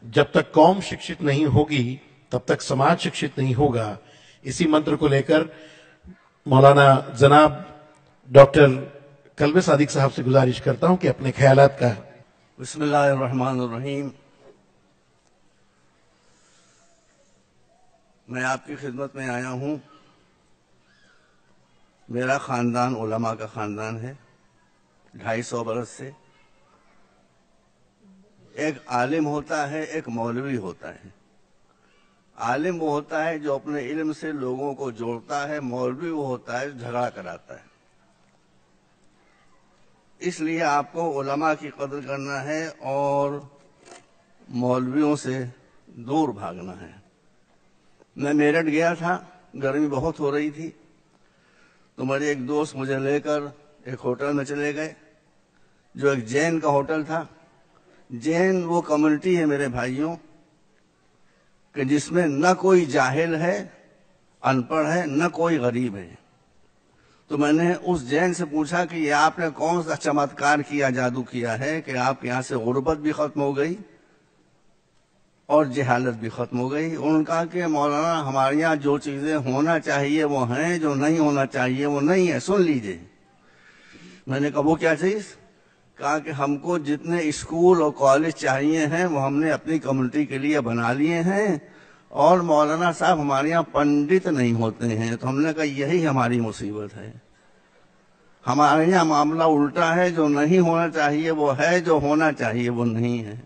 जब तक कौम शिक्षित नहीं होगी तब तक समाज शिक्षित नहीं होगा। इसी मंत्र को लेकर मौलाना जनाब डॉक्टर कल्बे सादिक साहब से गुजारिश करता हूं कि अपने ख्यालात का। बिस्मिल्लाहिर्रहमानिर्रहीम। मैं आपकी खिदमत में आया हूं। मेरा खानदान उलमा का खानदान है। 250 बरस से एक आलिम होता है, एक मौलवी होता है। आलिम वो होता है जो अपने इल्म से लोगों को जोड़ता है, मौलवी वो होता है जो झगड़ा कराता है। इसलिए आपको उलमा की कदर करना है और मौलवियों से दूर भागना है। मैं मेरठ गया था, गर्मी बहुत हो रही थी, तो मेरे एक दोस्त मुझे लेकर एक होटल में चले गए जो एक जैन का होटल था। जैन वो कम्युनिटी है मेरे भाइयों कि जिसमें न कोई जाहिल है, अनपढ़ है, न कोई गरीब है। तो मैंने उस जैन से पूछा कि ये आपने कौन सा चमत्कार किया, जादू किया है कि आपके यहाँ से गुर्बत भी खत्म हो गई और जहालत भी खत्म हो गई। उन्होंने कहा कि मौलाना हमारे यहाँ जो चीजें होना चाहिए वो हैं, जो नहीं होना चाहिए वो नहीं है, सुन लीजिए। मैंने कहा वो क्या चीज? कहा कि हमको जितने स्कूल और कॉलेज चाहिए हैं वो हमने अपनी कम्युनिटी के लिए बना लिए हैं, और मौलाना साहब हमारे यहाँ पंडित नहीं होते हैं। तो हमने कहा यही हमारी मुसीबत है। हमारे यहाँ मामला उल्टा है, जो नहीं होना चाहिए वो है, जो होना चाहिए वो नहीं है।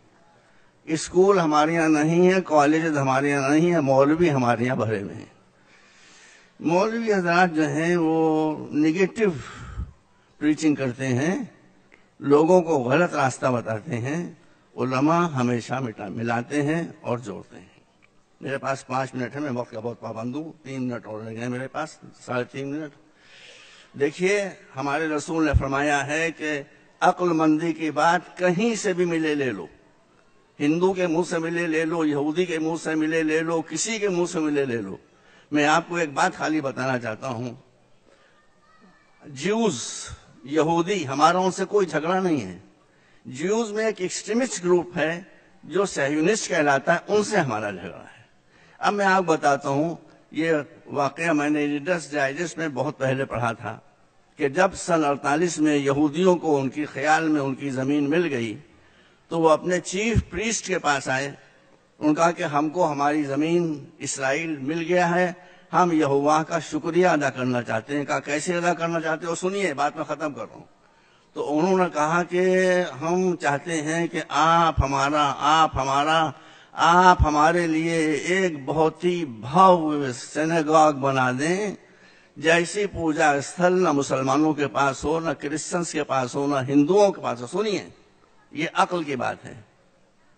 स्कूल हमारे यहाँ नहीं है, कॉलेज हमारे यहाँ नहीं है, मौलवी हमारे यहाँ भरे में हैं। मौलवी हजरात जो हैं वो निगेटिव प्रीचिंग करते हैं, लोगों को गलत रास्ता बताते हैं। उलमा हमेशा मिलाते हैं और जोड़ते हैं। मेरे पास 5 मिनट है, मैं वक्त का बहुत पाबंद हूँ। 3 मिनट और रह गए मेरे पास, 3.5 मिनट। देखिए, हमारे रसूल ने फरमाया है कि अक्लमंदी की बात कहीं से भी मिले ले लो। हिंदू के मुंह से मिले ले लो, यहूदी के मुंह से मिले ले लो, किसी के मुंह से मिले ले लो। मैं आपको एक बात खाली बताना चाहता हूं। ज्यूज, यहूदी, हमारा उनसे कोई झगड़ा नहीं है। ज्यूज में एक एक्सट्रीमिस्ट ग्रुप है जो सह्यूनिस्ट कहलाता है, उनसे हमारा झगड़ा है। अब मैं आपको बताता हूं, ये वाकया मैंने रीडर्स डाइजेस्ट में बहुत पहले पढ़ा था कि जब सन 48 में यहूदियों को उनकी ख्याल में उनकी जमीन मिल गई तो वो अपने चीफ प्रीस्ट के पास आए। उन्होंने कहा कि हमको हमारी जमीन इसराइल मिल गया है, हम यहोवा का शुक्रिया अदा करना चाहते हैं। कहा कैसे अदा करना चाहते हो? सुनिए, बात मैं खत्म कर रहा हूं। तो उन्होंने कहा कि हम चाहते हैं कि आप हमारे लिए एक बहुत ही भव्य सिनेगॉग बना दें, जैसी पूजा स्थल न मुसलमानों के पास हो, न क्रिश्चियंस के पास हो, न हिंदुओं के पास हो। सुनिए, ये अक्ल की बात है,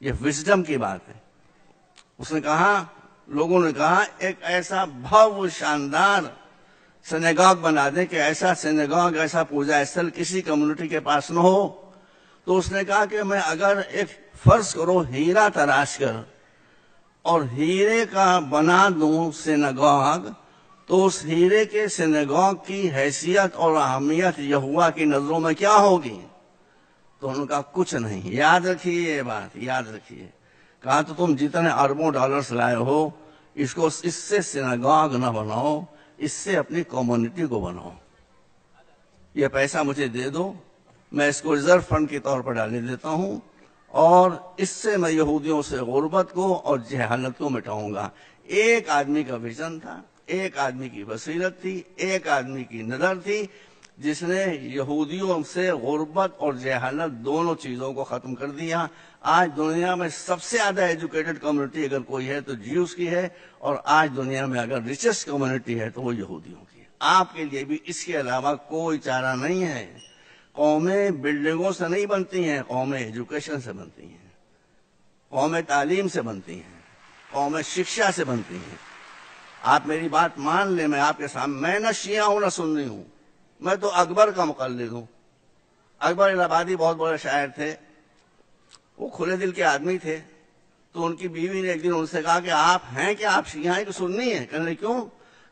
ये विजडम की बात है। उसने कहा, लोगों ने कहा एक ऐसा भव्य शानदार सिनेगॉग बना दें कि ऐसा सिनेगॉग, ऐसा पूजा स्थल किसी कम्युनिटी के पास न हो। तो उसने कहा कि मैं अगर एक फर्ज करो हीरा तराश कर और हीरे का बना दूं सिनेगॉग, तो उस हीरे के सिनेगॉग की हैसियत और अहमियत यहोवा की नजरों में क्या होगी? तो उनका कुछ नहीं। याद रखिए ये बात, याद रखिए। कहा तो तुम जितने अरबों डॉलर्स लाए हो, इसको इससे सिनेगॉग न बनाओ, इससे अपनी कम्युनिटी को बनाओ। ये पैसा मुझे दे दो, मैं इसको रिजर्व फंड के तौर पर डालने देता हूं, और इससे मैं यहूदियों से गुर्बत को और जहालत को मिटाऊंगा। एक आदमी का विजन था, एक आदमी की बसीरत थी, एक आदमी की नजर थी, जिसने यहूदियों से गुर्बत और जहालत दोनों चीजों को खत्म कर दिया। आज दुनिया में सबसे ज्यादा एजुकेटेड कम्युनिटी अगर कोई है तो ज्यूज की है, और आज दुनिया में अगर रिचेस्ट कम्युनिटी है तो वो यहूदियों की है। आपके लिए भी इसके अलावा कोई चारा नहीं है। कौमें बिल्डिंगों से नहीं बनती हैं, कौमें एजुकेशन से बनती हैं, कौमें तालीम से बनती हैं, कौमें शिक्षा से बनती हैं। आप मेरी बात मान ले, मैं आपके सामने, मैं न शिया हूं न सुन्नी हूं, मैं तो अकबर का मुकल्लिद हूं। अकबर इलाहाबादी बहुत बड़े शायर थे, वो खुले दिल के आदमी थे। तो उनकी बीवी ने एक दिन उनसे कहा कि आप हैं क्या, आप शिया हैं कि सुन्नी हैं? कहने क्यों?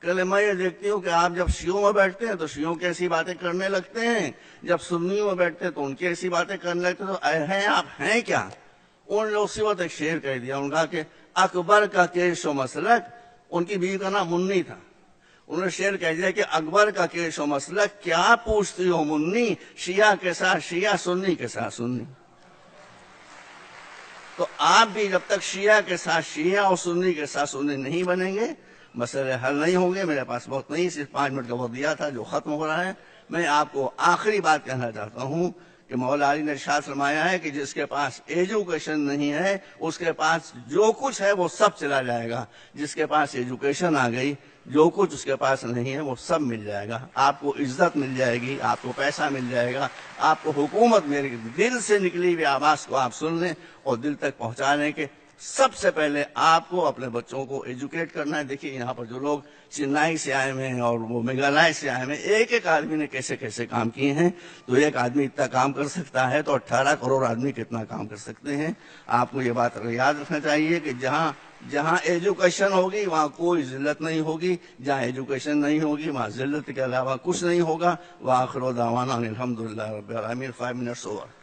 कहले मैं ये देखती हूँ कि आप जब शियों में बैठते हैं तो शियों की ऐसी बातें करने लगते हैं, जब सुन्नियों में बैठते हैं तो उनकी ऐसी बातें करने लगते हैं। तो हैं आप हैं क्या? انہوں نے اسی وقت ایک شعر کہہ دیا، انہوں نے کہا کہ اکبر کا کیش و مسلک، ان کی بیوی کا نام منی تھا، انہوں نے شعر کہہ دیا کہ اکبر کا کیش و مسلک کیا پوچھتی ہو منی، شیعہ کے ساتھ شیعہ، سنی کے ساتھ سنی۔ تو آپ بھی جب تک شیعہ کے ساتھ شیعہ اور سنی کے ساتھ سنی نہیں بنیں گے، مسئلے حل نہیں ہوں گے۔ میرے پاس بہت نہیں، صرف 5 منٹ کا وقت دیا تھا جو ختم ہو رہا ہے۔ میں آپ کو آخری بات کہنا چاہتا ہوں کہ مولا علی نے ارشاد فرمایا ہے کہ جس کے پاس ایجوکیشن نہیں ہے اس کے پاس جو کچھ ہے وہ سب چلا جائے گا، جس کے پاس ایجوکیشن آ گئی جو کچھ اس کے پاس نہیں ہے وہ سب مل جائے گا۔ آپ کو عزت مل جائے گی، آپ کو پیسہ مل جائے گا، آپ کو حکومت میرے دل سے نکلی ہوئی آواز کو آپ سن لیں اور دل تک پہنچانے کے سب سے پہلے آپ کو اپنے بچوں کو ایجوکیٹ کرنا ہے۔ دیکھیے یہاں پر جو لوگ چنئی سے آئے ہوئے ہیں اور وہ میگھالیہ سے آئے ہوئے ہیں، ایک ایک آدمی نے کیسے کیسے کام کیے ہیں۔ تو ایک آدمی اتنا کام کر سکتا ہے تو 18 کروڑ آدمی کتنا کام کر سکتے ہیں۔ آپ کو یہ بات یاد رکھنا چاہیے کہ جہاں ایجوکیشن ہوگی وہاں کوئی ذلت نہیں ہوگی، جہاں ایجوکیشن نہیں ہوگی وہاں ذلت کے علاوہ کچھ نہیں ہوگا۔ وآخر دعوانا الحمدللہ رب العالمین۔ 5 منٹس اوور۔